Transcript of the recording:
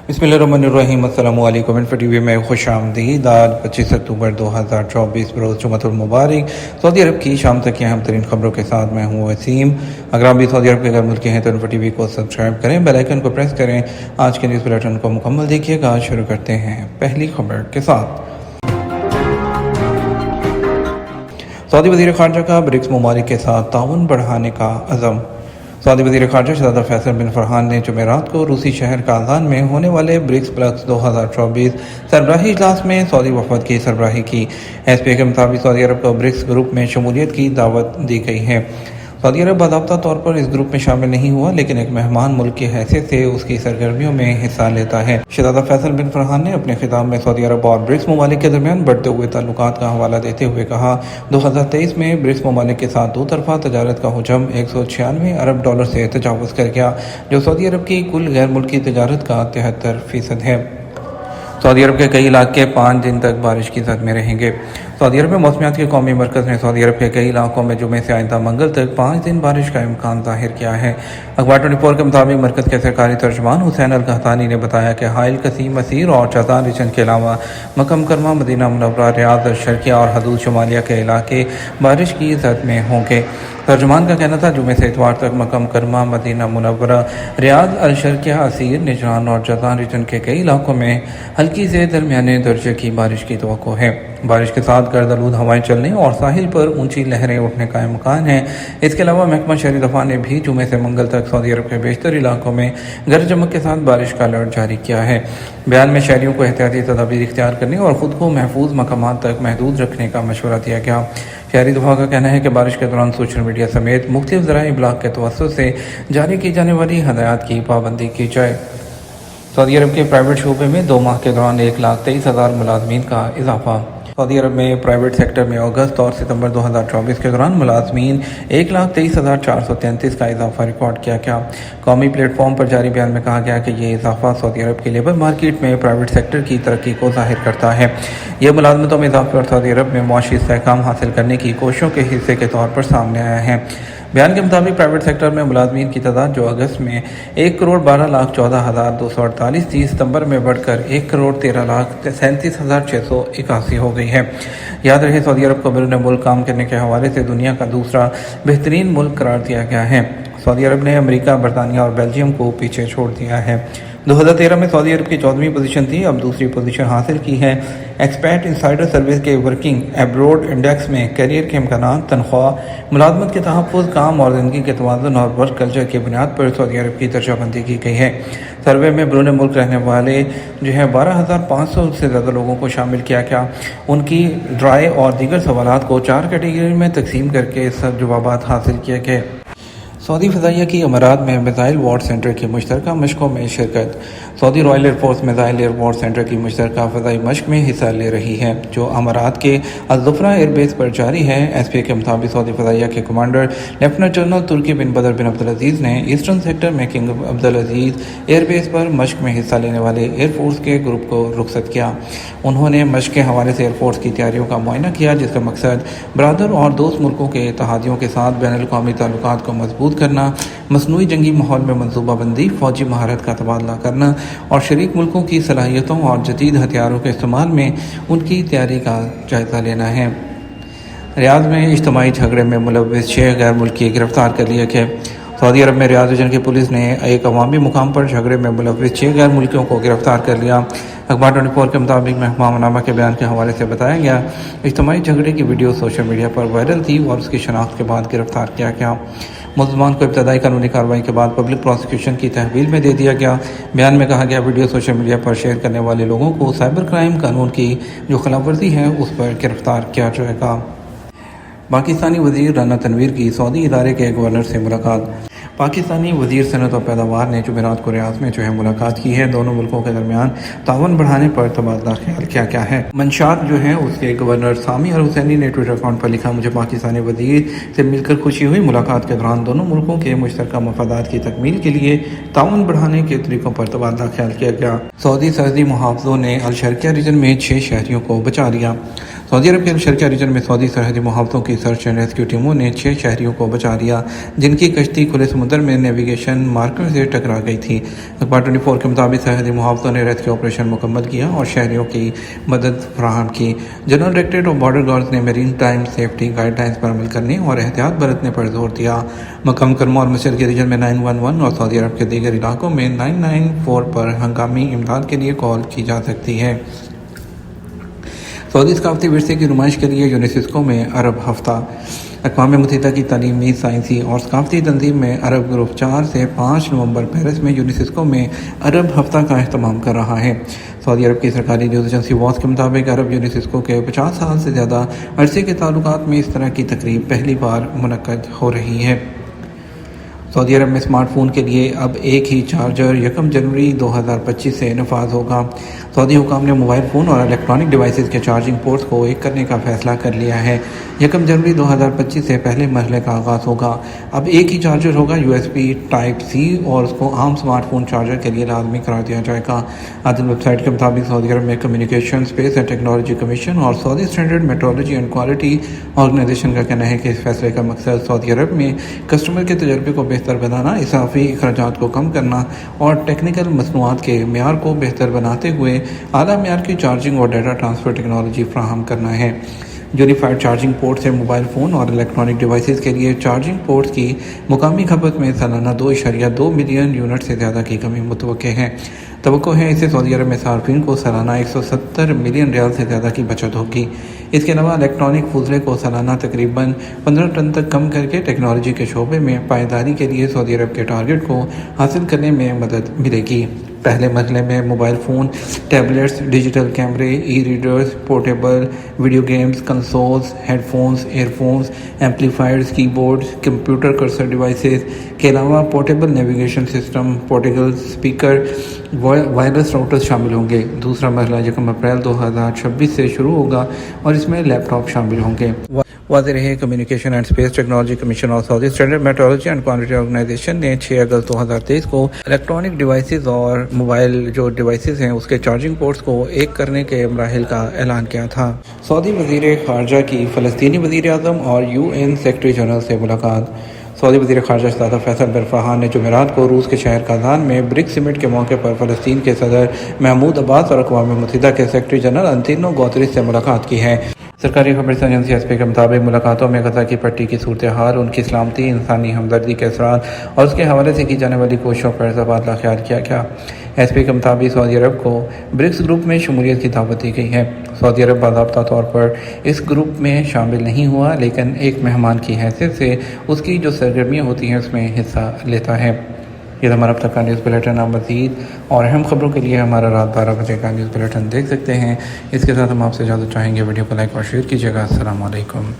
बिस्मिल्लाहिर्रहमानिर्रहीम। अस्सलामु अलैकुम। इन्फो टीवी में खुश आमदीद। आज 25 अक्टूबर 2024 बरोज़ जुमअतुल मुबारक। सऊदी अरब की शाम तक की अहम तरीन खबरों के साथ मैं हूँ वसीम। अगर आप भी सऊदी अरब के घर मुल्क के हैं तो इन्फो टीवी को सब्सक्राइब करें, बेल आइकन को प्रेस करें। आज के न्यूज़ बुलेटिन को मुकम्मल देखिएगा। आज शुरू करते हैं पहली खबर के साथ। सऊदी वज़ीर ख़ारजा का ब्रिक्स ममालिक के साथ ताउन बढ़ाने का अज़म। सऊदी वज़ीर ख़ारजा शहज़ादा फैसल बिन फरहान ने जुमेरात को रूसी शहर काज़ान में होने वाले ब्रिक्स प्लस 2024 सरबराही इजलास में सऊदी वफ़द की सरबराही की। एसपीए के मुताबिक सऊदी अरब को ब्रिक्स ग्रुप में शमूलियत की दावत दी गई है। सऊदी अरब बाज़ाब्ता तौर पर इस ग्रुप में शामिल नहीं हुआ, लेकिन एक मेहमान मुल्क की हैसियत से उसकी सरगर्मियों में हिस्सा लेता है। शहज़ादा फैसल बिन फरहान ने अपने खिताब में सऊदी अरब और ब्रिक्स ममालिक के दरमियान बढ़ते हुए ताल्लुकात का हवाला देते हुए कहा, 2023 में ब्रिक्स ममालिक के साथ दो तरफा तजारत का हजम $196 अरब से तजावुज़ कर गया, जो सऊदी अरब की कुल गैर मुल्की तजारत का 73% है। सऊदी अरब के कई इलाके 5 दिन तक बारिश की जद में रहेंगे। सऊदी अरब में मौसमियात के कौमी मरकज़ ने सऊदी अरब के कई इलाकों में जुमे से आइंदा मंगल तक 5 दिन बारिश का इम्कान जाहिर किया है। अखबार 24 के मुताबिक मरकज़ के सरकारी तर्जुमान हुसैन अल कहतानी ने बताया कि हाइल, कसीम, मसीर और जज़ान रीजन के अलावा मक्का मुकर्रमा, मदीना मुनव्वरा, रियाद, शर्किया और हदूद शुमालिया के इलाके बारिश की जद में होंगे। तर्जुमान का कहना था, जुमे से इतवार तक मक्का मुकर्रमा, मदीना मुनव्वरा, रियाद, अल शर्किया, असीर, निजरान और जज़ान रीजन के कई इलाकों में हल्की से दरमियाने दर्जे की बारिश की तवक्को है। बारिश के साथ गर्द आलूद हवाएं चलने और साहिल पर ऊंची लहरें उठने का इम्कान है। इसके अलावा महकमा शहरी दफा ने भी जुमे से मंगल तक सऊदी अरब के बेशतर इलाकों में गरज चमक के साथ बारिश का अलर्ट जारी किया है। बयान में शहरियों को एहतियाती तदाबीर इख्तियार करने और ख़ुद को महफूज मकामात तक महदूद रखने का मशवरा दिया गया। शहरी दफा का कहना है कि बारिश के दौरान सोशल मीडिया समेत मुख्तलिफ ज़राए इब्लाग के तवस्सुत से जारी की जाने वाली हदायत की पाबंदी की जाए। सऊदी अरब के प्राइवेट शोबे में 2 माह के दौरान 1,23,000 मुलाजमीन का इजाफा। सऊदी अरब में प्राइवेट सेक्टर में अगस्त और सितंबर 2024 के दौरान मुलाजमीन 1,23,433 का इजाफा रिकॉर्ड किया गया। कौमी प्लेटफॉर्म पर जारी बयान में कहा गया कि यह इजाफा सऊदी अरब की लेबर मार्केट में प्राइवेट सेक्टर की तरक्की को जाहिर करता है। यह मुलाजमतों में इजाफे और सऊदी अरब में मुआशी इस्तेहकाम हासिल करने की कोशिशों के हिस्से के तौर पर सामने आया है। बयान के मुताबिक प्राइवेट सेक्टर में मुलाजमीन की तादाद जो अगस्त में 1,12,14,248 थी, सितंबर में बढ़कर 1,13,37,681 हो गई है। याद रहे, सऊदी अरब को बैरून मुल्क काम करने के हवाले से दुनिया का दूसरा बेहतरीन मुल्क करार दिया गया है। सऊदी अरब ने अमेरिका, बरतानिया और बेल्जियम को पीछे छोड़ दिया है। 2013 में सऊदी अरब की 14वीं पोजीशन थी, अब दूसरी पोजीशन हासिल की है। एक्सपैट इंसाइडर सर्विस के वर्किंग एब्रोड इंडेक्स में करियर के इम्कान, तनख्वाह, मुलाजमत के तहफ़्फ़ुज़, काम और ज़िंदगी के तवाज़ुन और वर्क कल्चर की बुनियाद पर सऊदी अरब की दर्जाबंदी की गई है। सर्वे में बैरून मुल्क रहने वाले 12,500 से ज़्यादा लोगों को शामिल किया गया। उनकी ड्राई और दीगर सवालात को 4 कैटेगरी में तकसीम करके सब जवाबात हासिल किए गए। सऊदी फ़ज़ाइया की अमारात में मिसाइल वॉर सेंटर की मुश्तरका मशक़ों में शिरकत। Saudi royal air force missile air war centre की मुश्तरका फ़ज़ाई मशक़ में हिस्सा ले रही है, जो अमारात के अल-ज़ुफ़रा एयरबेस पर जारी है। एसपीए के मुताबिक सऊदी फ़ज़ाइया के कमांडर लेफ्टिनेंट जनरल तुर्की बिन बदर बिन अब्दुल अज़ीज़ ने ईस्टर्न सेक्टर में किंग अब्दुल अज़ीज़ एयरबेस पर मशक़ में हिस्सा लेने वाले एयरफोर्स के ग्रुप को रुखसत किया। उन्होंने मशक़ के हवाले से एयरफोर्स की तैयारियों का मुआयना किया, जिसका मकसद बरादर और दोस्त मुल्कों के इत्तेहादियों के साथ बैनुल-अक़वामी ताल्लुकात को मजबूत करना, मसनूई जंगी माहौल में मनसूबाबंदी, फ़ौजी महारत का तबादला करना और शरीक मुल्कों की सलाहियतों और जदीद हथियारों के इस्तेमाल में उनकी तैयारी का जायज़ा लेना है। रियाद में इज्तिमाई झगड़े में मुलव्विस 6 गैर मुल्की गिरफ्तार कर लिए गए। सऊदी अरब में रियाद रीजन की पुलिस ने एक अवामी मुकाम पर झगड़े में मुलव्विस 6 गैर मुल्कियों को गिरफ्तार कर लिया। अखबार 24 के मुताबिक महकमा के बयान के हवाले से बताया गया, इज्तिमाई झगड़े की वीडियो सोशल मीडिया पर वायरल थी और उसकी शनाख्त के बाद गिरफ्तार किया गया। मुल्ज़मान को इब्तदाई कानूनी कार्रवाई के बाद पब्लिक प्रोसिक्यूशन की तहवील में दे दिया गया। बयान में कहा गया, वीडियो सोशल मीडिया पर शेयर करने वाले लोगों को साइबर क्राइम कानून की जो खिलाफवर्जी है उस पर गिरफ्तार किया जाएगा। पाकिस्तानी वज़ीर राना तनवीर की सऊदी इदारे के गवर्नर से मुलाकात। पाकिस्तानी वज़ीर सनत और पैदावार ने जुमेरात को रियाद में मुलाकात की है। दोनों मुल्कों के दरमियान ताउन बढ़ाने पर तबादला ख्याल किया गया है। मंशात उसके गवर्नर सामी अल हुसैनी ने ट्विटर अकाउंट पर लिखा, मुझे पाकिस्तानी वज़ीर से मिलकर खुशी हुई। मुलाकात के दौरान दोनों मुल्कों के मुश्तरका मफादात की तकमील के लिए ताउन बढ़ाने के तरीकों पर तबादला ख्याल किया गया। सऊदी सरहदी मुहाफ़िज़ों ने अल शर्किया रीजन में 6 शहरियों को बचा लिया। سعودی عرب کے الشرقیہ ریجن میں سعودی سرحدی محافظوں کی سرچ اینڈ ریسکیو ٹیموں نے 6 شہریوں کو بچا لیا جن کی کشتی کھلے سمندر میں نیویگیشن مارکر سے ٹکرا گئی تھی۔ اخبار 24 کے مطابق سرحدی محافظوں نے ریسکیو آپریشن مکمل کیا اور شہریوں کی مدد فراہم کی۔ General directorate of border guards نے maritime safety guidelines پر عمل کرنے اور احتیاط برتنے پر زور دیا۔ مکہ مکرمہ اور مشرقی ریجن میں 911 اور سعودی عرب کے دیگر علاقوں میں 994 پر ہنگامی امداد کے لیے کال کی جا سکتی ہے۔ سعودی ثقافتی ورثے کی نمائش کے لیے یونیسکو میں عرب ہفتہ۔ اقوام متحدہ کی تعلیمی، سائنسی اور ثقافتی تنظیم میں عرب گروپ 4 سے 5 نومبر پیرس میں یونیسکو میں عرب ہفتہ کا اہتمام کر رہا ہے۔ سعودی عرب کی سرکاری نیوز ایجنسی واس کے مطابق عرب یونیسکو کے 50 سال سے زیادہ عرصے کے تعلقات میں اس طرح کی تقریب پہلی بار منعقد ہو رہی ہے۔ سعودی عرب میں اسمارٹ فون کے لیے اب ایک ہی چارجر 1 جنوری 2025 سے نفاذ ہوگا۔ سعودی حکام نے موبائل فون اور الیکٹرانک ڈیوائسز کے چارجنگ پورٹس کو ایک کرنے کا فیصلہ کر لیا ہے۔ 1 جنوری 2025 سے پہلے مرحلے کا آغاز ہوگا۔ اب ایک ہی چارجر ہوگا، USB ٹائپ C، اور اس کو عام اسمارٹ فون چارجر کے لیے لازمی قرار دیا جائے گا۔ عادل ویب سائٹ کے مطابق سعودی عرب میں communication, space and technology commission اور Saudi standard metrology and quality organisation کا کہنا ہے کہ اس فیصلے کا مقصد سعودی عرب میں کسٹمر کے تجربے کو بہتر بنانا، اضافی اخراجات کو کم کرنا اور ٹیکنیکل مصنوعات کے معیار کو بہتر بناتے ہوئے اعلیٰ معیار کی چارجنگ اور ڈیٹا ٹرانسفر ٹیکنالوجی فراہم کرنا ہے۔ یونیفائڈ چارجنگ پورٹ سے موبائل فون اور الیکٹرانک ڈیوائسز کے لیے چارجنگ پورٹس کی مقامی کھپت میں سالانہ 2.2 ملین یونٹ سے زیادہ کی کمی متوقع ہے۔ توقع ہے اسے سعودی عرب میں صارفین کو سالانہ 170 ملین ریال سے زیادہ کی بچت ہوگی۔ اس کے علاوہ الیکٹرانک فضلے کو سالانہ تقریباً 15 ٹن تک کم کر کے ٹیکنالوجی کے شعبے میں پائیداری کے لیے سعودی عرب کے ٹارگٹ کو حاصل کرنے میں مدد ملے گی۔ پہلے مرحلے میں mobile phone, tablets, digital cameras, e readers, portable video games consoles, headphones, earphones, amplifiers, keyboards, computer cursor devices کے علاوہ portable navigation system, portable speaker, wireless routers شامل ہوں گے۔ دوسرا مرحلہ 1 اپریل 2026 سے شروع ہوگا اور اس میں لیپ ٹاپ شامل ہوں گے۔ واضح رہے، communication and space technology commission اور Saudi standard metrology and quality organisation نے 6 اگست 2023 کو الیکٹرانک ڈیوائسز اور موبائل جو ڈیوائسز ہیں اس کے چارجنگ پورٹس کو ایک کرنے کے مراحل کا اعلان کیا تھا۔ سعودی وزیر خارجہ کی فلسطینی وزیر اعظم اور UN سیکرٹری جنرل سے ملاقات۔ سعودی وزیر خارجہ شہزادہ فیصل بن فرحان نے جمعرات کو روس کے شہر کازان میں برکس سمٹ کے موقع پر فلسطین کے صدر محمود عباس اور اقوام متحدہ کے سیکرٹری جنرل انطونیو گوتریس سے ملاقات کی ہے۔ سرکاری خبر ایجنسی ایسپی کے مطابق ملاقاتوں میں غزہ کی پٹی کی صورتحال، ان کی سلامتی، انسانی ہمدردی کے اثرات اور اس کے حوالے سے کی جانے والی کوششوں پر تبادلہ خیال کیا گیا۔ ایس پی کے مطابق سعودی عرب کو برکس گروپ میں شمولیت کی دعوت دی گئی ہے۔ سعودی عرب باضابطہ طور پر اس گروپ میں شامل نہیں ہوا، لیکن ایک مہمان کی حیثیت سے اس کی جو سرگرمیاں ہوتی ہیں اس میں حصہ لیتا ہے۔ یہ ہمارا اب تک کا نیوز بلیٹن۔ آپ مزید اور اہم خبروں کے لیے ہمارا رات 12 بجے کا نیوز بلیٹن دیکھ سکتے ہیں۔ اس کے ساتھ ہم آپ سے اجازت چاہیں گے، ویڈیو کو لائک اور شیئر کیجیے گا۔ السلام علیکم۔